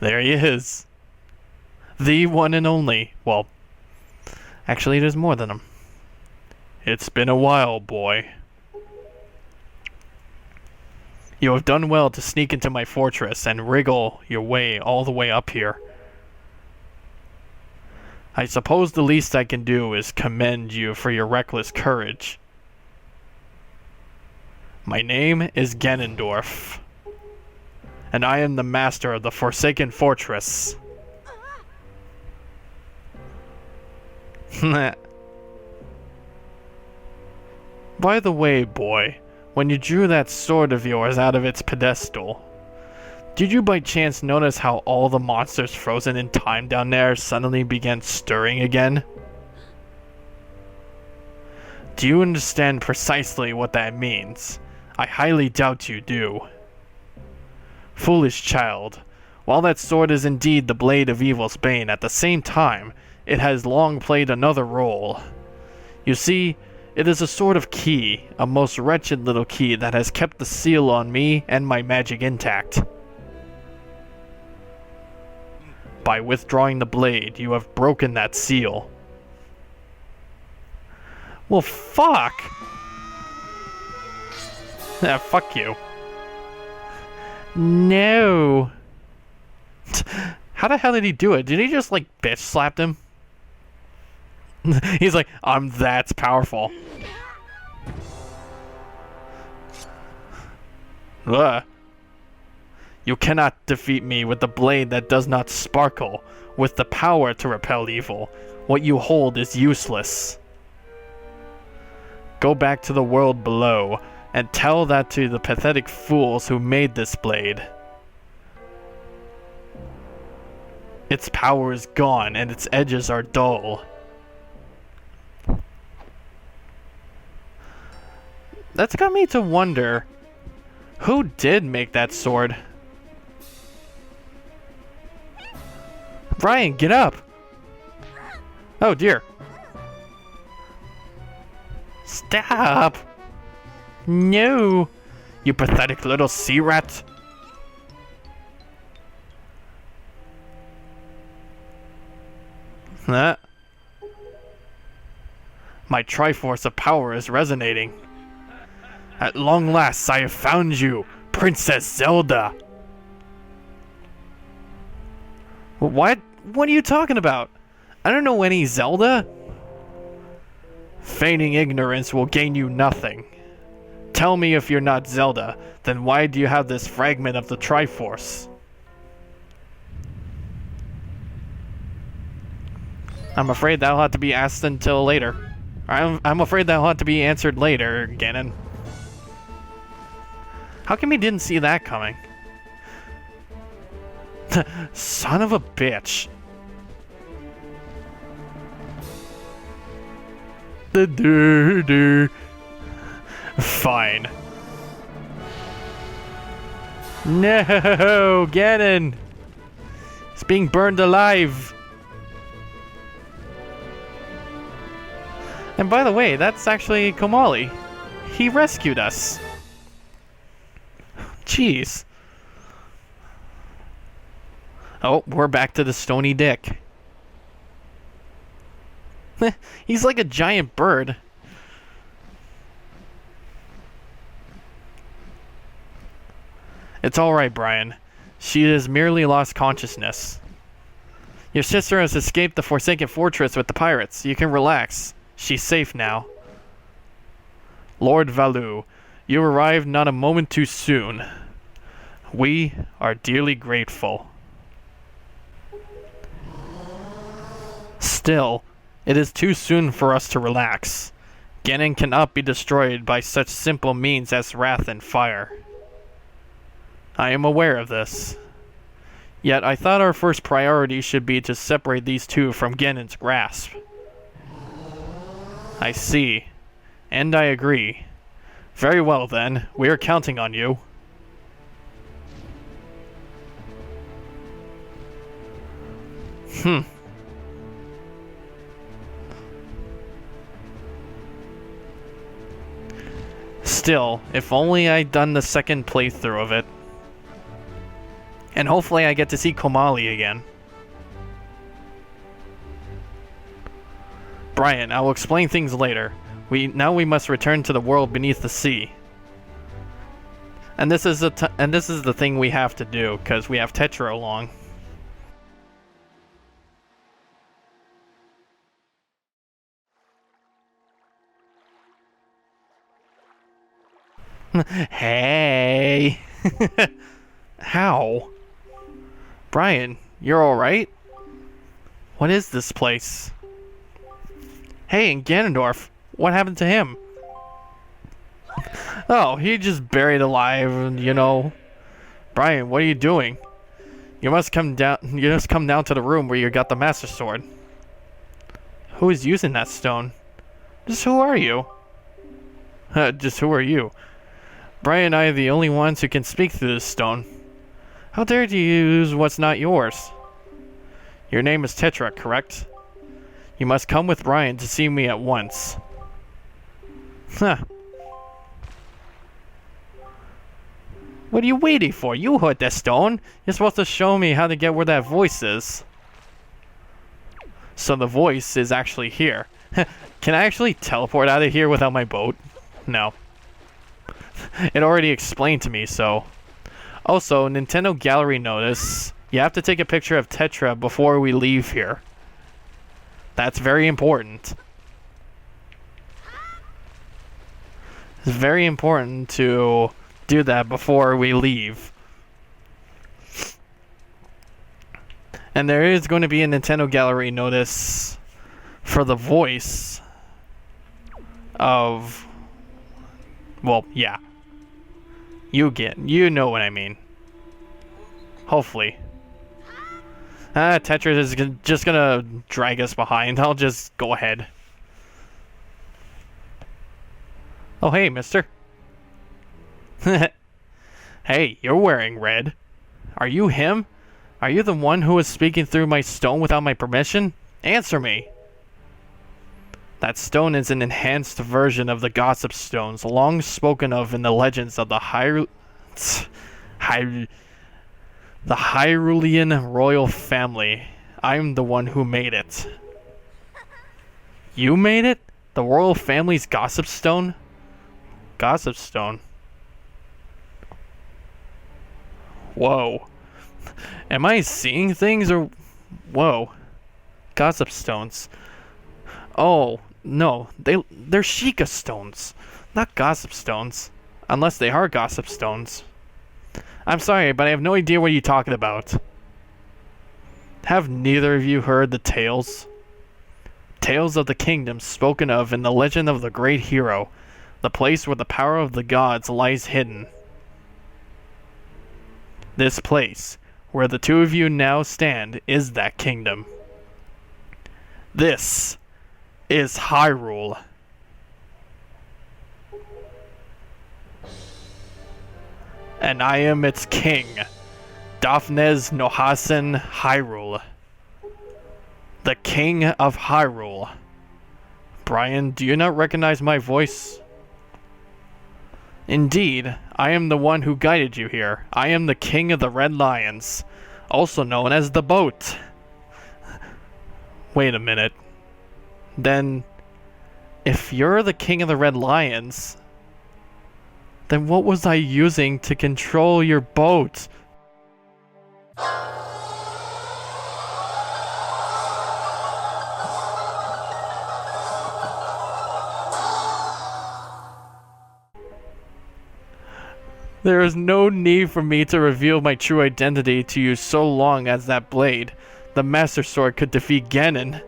There he is. The one and only. Well, actually, there's more than him. It's been a while, boy. You have done well to sneak into my fortress and wriggle your way all the way up here. I suppose the least I can do is commend you for your reckless courage. My name is Ganondorf, and I am the master of the Forsaken Fortress. By the way, boy, when you drew that sword of yours out of its pedestal, did you by chance notice how all the monsters frozen in time down there suddenly began stirring again? Do you understand precisely what that means? I highly doubt you do. Foolish child, while that sword is indeed the blade of evil's bane, at the same time, it has long played another role. You see, it is a sort of key, a most wretched little key that has kept the seal on me and my magic intact. By withdrawing the blade, you have broken that seal. Well, fuck! Yeah, fuck you. No. How the hell did he do it? Did he just, like, bitch slapped him? He's like, I'm that powerful. Ugh. You cannot defeat me with the blade that does not sparkle, with the power to repel evil. What you hold is useless. Go back to the world below, and tell that to the pathetic fools who made this blade. Its power is gone, and its edges are dull. That's got me to wonder, who did make that sword? Brian, get up! Oh dear. Stop! No! You pathetic little sea rat! Huh? My Triforce of power is resonating. At long last, I have found you, Princess Zelda! What? What are you talking about? I don't know any Zelda. Feigning ignorance will gain you nothing. Tell me if you're not Zelda, then why do you have this fragment of the Triforce? I'm afraid that'll have to be asked until later. I'm afraid that'll have to be answered later, Ganon. How come he didn't see that coming? Son of a bitch. Fine. No, Ganon! It's being burned alive. And by the way, that's actually Komali. He rescued us. Jeez. Oh, we're back to the stony dick. He's like a giant bird. It's alright, Brian. She has merely lost consciousness. Your sister has escaped the Forsaken Fortress with the pirates. You can relax. She's safe now. Lord Valu, you arrived not a moment too soon. We are dearly grateful. Still, it is too soon for us to relax. Ganon cannot be destroyed by such simple means as wrath and fire. I am aware of this. Yet I thought our first priority should be to separate these two from Ganon's grasp. I see. And I agree. Very well then, we are counting on you. Still, if only I'd done the second playthrough of it. And hopefully I get to see Komali again. Brian, I will explain things later. Now we must return to the world beneath the sea. And this is the thing we have to do, because we have Tetra along. Hey! How? Brian, you're alright? What is this place? Hey, and Ganondorf, what happened to him? Oh, he just buried alive, you know. Brian, what are you doing? You must come down to the room where you got the Master Sword. Who is using that stone? Just who are you? Just who are you? Brian and I are the only ones who can speak through this stone. How dare you use what's not yours? Your name is Tetra, correct? You must come with Brian to see me at once. Huh. What are you waiting for? You heard that stone. You're supposed to show me how to get where that voice is. So the voice is actually here. Can I actually teleport out of here without my boat? No. It already explained to me, so. Also, Nintendo Gallery notice. You have to take a picture of Tetra before we leave here. That's very important. It's very important to do that before we leave. And there is going to be a Nintendo Gallery notice for the voice of... Well, yeah. You know what I mean. Hopefully. Tetra is just gonna drag us behind. I'll just go ahead. Oh, hey, mister. Hey, you're wearing red. Are you him? Are you the one who was speaking through my stone without my permission? Answer me. That stone is an enhanced version of the gossip stones, long spoken of in the legends of the Hyrulean royal family. I'm the one who made it. You made it? The royal family's gossip stone? Gossip stone? Whoa. Am I seeing things or... Whoa. Gossip stones. Oh, no. They're Sheikah stones. Not gossip stones. Unless they are gossip stones. I'm sorry, but I have no idea what you're talking about. Have neither of you heard the tales? Tales of the kingdom spoken of in the legend of the great hero, the place where the power of the gods lies hidden. This place, where the two of you now stand, is that kingdom. This is Hyrule. And I am its king, Daphnez Nohasen Hyrule. The king of Hyrule. Brian, do you not recognize my voice? Indeed, I am the one who guided you here. I am the king of the Red Lions, also known as the boat. Wait a minute. Then, if you're the king of the Red Lions, then what was I using to control your boat? There is no need for me to reveal my true identity to you so long as that blade, the Master Sword, could defeat Ganon.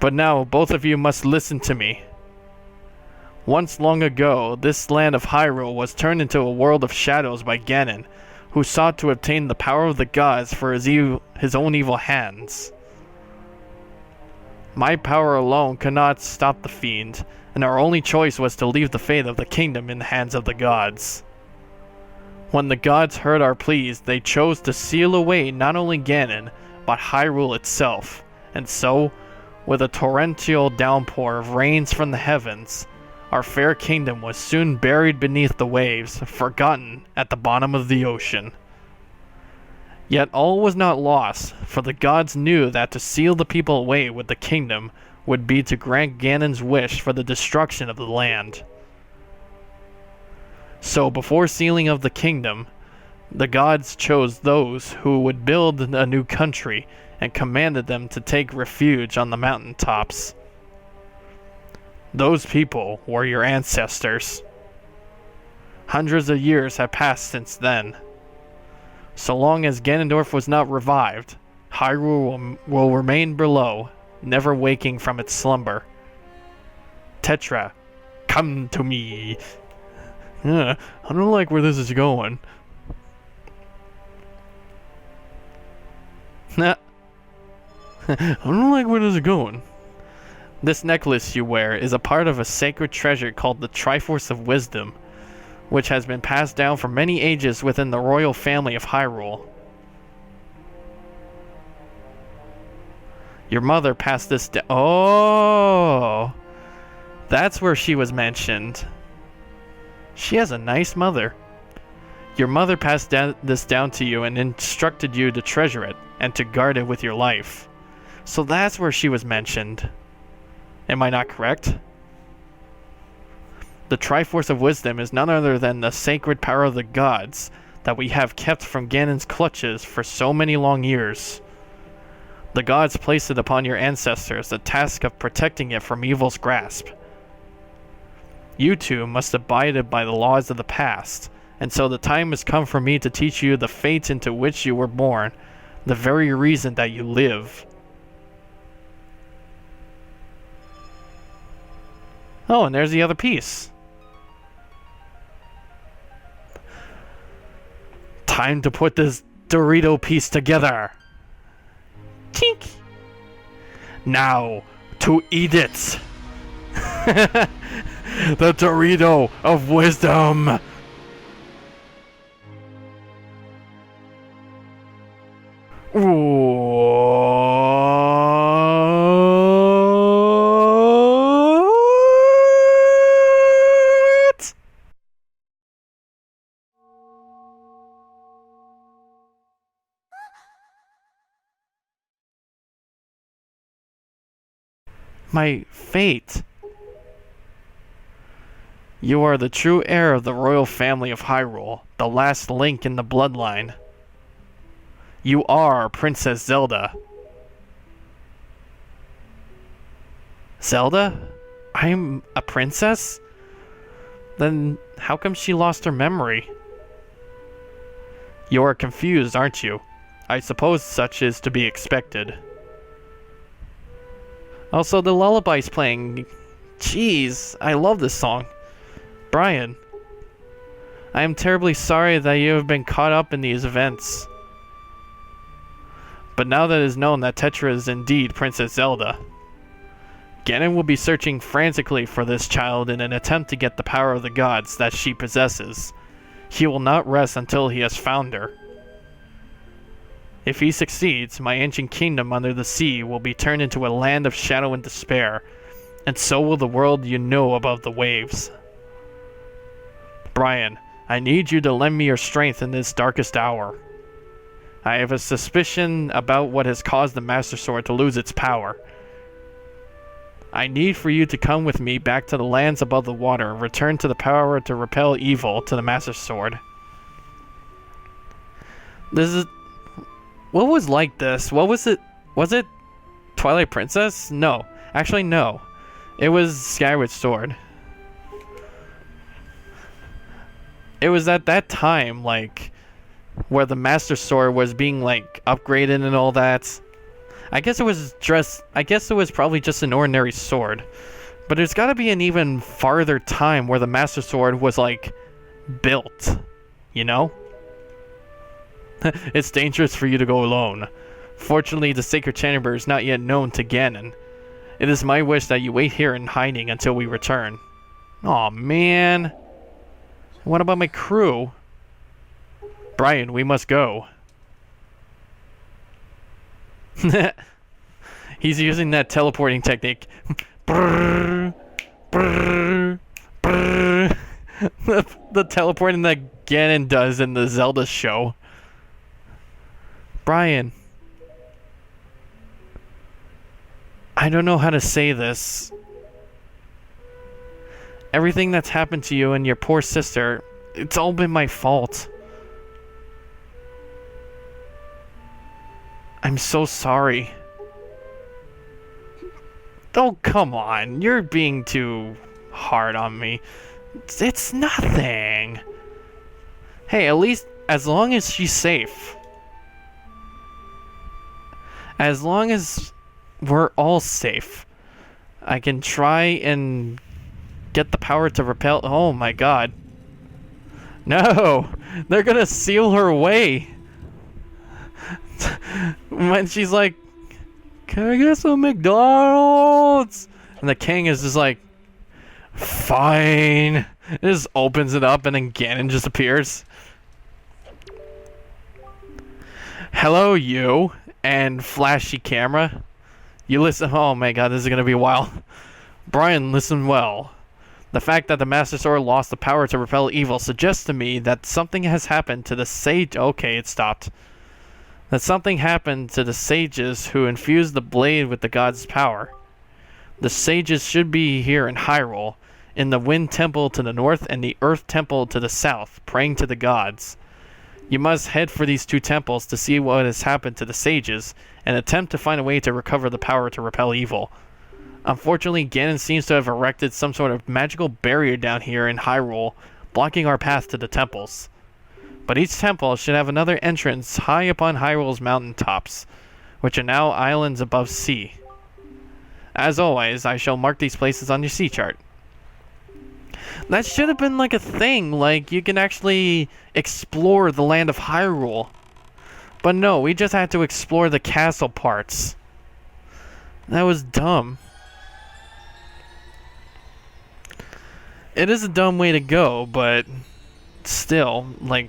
But now, both of you must listen to me. Once long ago, this land of Hyrule was turned into a world of shadows by Ganon, who sought to obtain the power of the gods for his own evil hands. My power alone could not stop the fiend, and our only choice was to leave the fate of the kingdom in the hands of the gods. When the gods heard our pleas, they chose to seal away not only Ganon, but Hyrule itself, and so, with a torrential downpour of rains from the heavens, our fair kingdom was soon buried beneath the waves, forgotten at the bottom of the ocean. Yet all was not lost, for the gods knew that to seal the people away with the kingdom would be to grant Ganon's wish for the destruction of the land. So before sealing of the kingdom, the gods chose those who would build a new country and commanded them to take refuge on the mountain tops. Those people were your ancestors. Hundreds of years have passed since then. So long as Ganondorf was not revived, Hyrule will remain below, never waking from its slumber. Tetra, come to me. I don't like where this is going. I don't like where this is going. This necklace you wear is a part of a sacred treasure called the Triforce of Wisdom, which has been passed down for many ages within the royal family of Hyrule. Your mother passed this down. Oh, that's where she was mentioned. She has a nice mother. Your mother passed this down to you and instructed you to treasure it and to guard it with your life. So that's where she was mentioned. Am I not correct? The Triforce of Wisdom is none other than the sacred power of the gods that we have kept from Ganon's clutches for so many long years. The gods placed it upon your ancestors, the task of protecting it from evil's grasp. You two must abide by the laws of the past, and so the time has come for me to teach you the fate into which you were born, the very reason that you live. Oh, and there's the other piece. Time to put this Dorito piece together. Tink. Now, to eat it. The Dorito of Wisdom. What? My fate. You are the true heir of the royal family of Hyrule, the last link in the bloodline. You are Princess Zelda. Zelda? I'm a princess? Then how come she lost her memory? You are confused, aren't you? I suppose such is to be expected. Also, the lullaby's playing. Jeez, I love this song. Brian, I am terribly sorry that you have been caught up in these events. But now that it is known that Tetra is indeed Princess Zelda, Ganon will be searching frantically for this child in an attempt to get the power of the gods that she possesses. He will not rest until he has found her. If he succeeds, my ancient kingdom under the sea will be turned into a land of shadow and despair, and so will the world you know above the waves. Brian, I need you to lend me your strength in this darkest hour. I have a suspicion about what has caused the Master Sword to lose its power. I need for you to come with me back to the lands above the water and return to the power to repel evil to the Master Sword. This is... What was like this? What was it? Was it Twilight Princess? No. Actually, no. It was Skyward Sword. It was at that time, like, where the Master Sword was being, like, upgraded and all that. I guess it was probably just an ordinary sword. But there's gotta be an even farther time where the Master Sword was, like, built. You know? It's dangerous for you to go alone. Fortunately, the Sacred Chamber is not yet known to Ganon. It is my wish that you wait here in hiding until we return. Aw, man. What about my crew? Brian, we must go. He's using that teleporting technique. Brrr, brrr, brrr. The teleporting that Ganon does in the Zelda show. Brian, I don't know how to say this. Everything that's happened to you and your poor sister, it's all been my fault. I'm so sorry. Oh, come on. You're being too hard on me. It's nothing. Hey, at least as long as she's safe. As long as we're all safe. I can try and get the power to repel. Oh my god. No! They're gonna seal her away. When she's like, can I get some McDonald's? And the king is just like, fine. It just opens it up and then Ganon just appears. Hello, you. And flashy camera. You listen. Oh my god, this is gonna be a while. Brian, listen well. The fact that the Master Sword lost the power to repel evil suggests to me that something has happened to the sage. Okay, it stopped. That something happened to the sages who infused the blade with the god's power. The sages should be here in Hyrule, in the Wind Temple to the north and the Earth Temple to the south, praying to the gods. You must head for these two temples to see what has happened to the sages, and attempt to find a way to recover the power to repel evil. Unfortunately, Ganon seems to have erected some sort of magical barrier down here in Hyrule, blocking our path to the temples. But each temple should have another entrance high up on Hyrule's mountain tops, which are now islands above sea. As always, I shall mark these places on your sea chart. That should have been like a thing, like you can actually explore the land of Hyrule. But no, we just had to explore the castle parts. That was dumb. It is a dumb way to go, but still, like,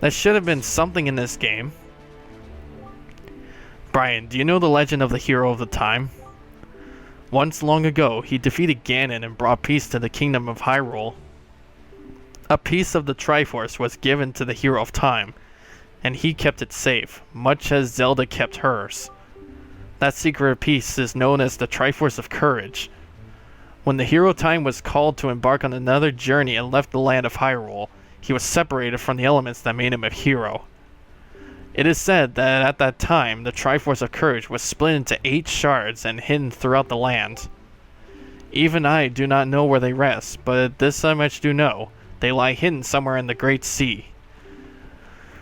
that should have been something in this game. Brian, do you know the legend of the hero of the time? Once long ago, he defeated Ganon and brought peace to the kingdom of Hyrule. A piece of the Triforce was given to the hero of time, and he kept it safe, much as Zelda kept hers. That secret piece is known as the Triforce of Courage. When the hero of time was called to embark on another journey and left the land of Hyrule, he was separated from the elements that made him a hero. It is said that at that time, the Triforce of Courage was split into 8 shards and hidden throughout the land. Even I do not know where they rest, but this I much do know. They lie hidden somewhere in the Great Sea.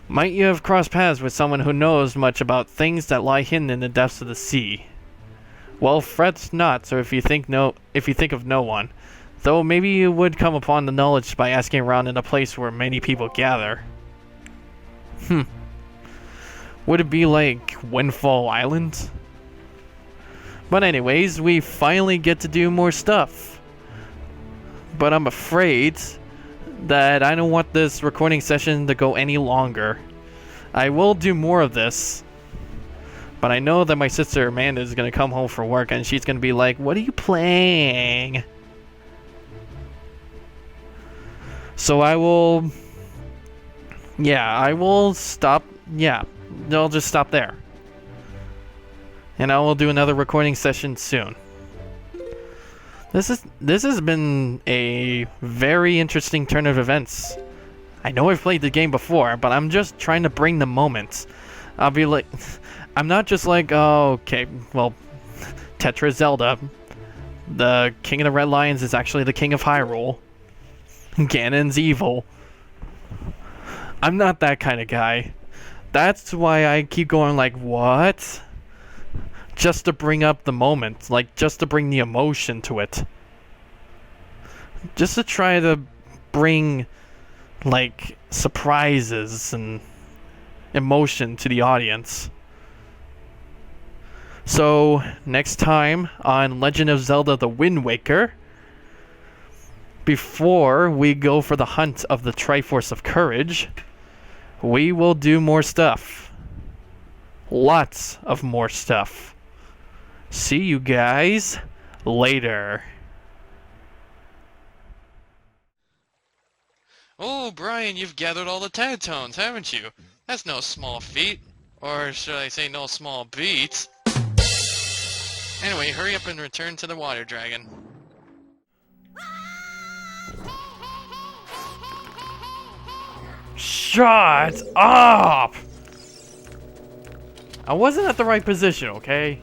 Might you have crossed paths with someone who knows much about things that lie hidden in the depths of the sea? Well, fret not, or if you think of no one, though maybe you would come upon the knowledge by asking around in a place where many people gather. Would it be like Windfall Island? But anyways, we finally get to do more stuff. But I'm afraid that I don't want this recording session to go any longer. I will do more of this. But I know that my sister Amanda is going to come home from work and she's going to be like, what are you playing? So I will stop. Yeah, I'll just stop there. And I will do another recording session soon. This has been a very interesting turn of events. I know I've played the game before, but I'm just trying to bring the moments. I'll be like, I'm not just like, oh, okay, well, Tetra Zelda. The King of the Red Lions is actually the King of Hyrule. Ganon's evil. I'm not that kind of guy. That's why I keep going like, what? Just to bring up the moment, like just to bring the emotion to it. Just to try to bring like surprises and emotion to the audience. So, next time on Legend of Zelda The Wind Waker, before we go for the hunt of the Triforce of Courage, we will do more stuff. Lots of more stuff. See you guys later. Oh, Brian, you've gathered all the Tagtones, haven't you? That's no small feat. Or should I say no small beat? Anyway, hurry up and return to the water dragon. Shut up! I wasn't at the right position, okay?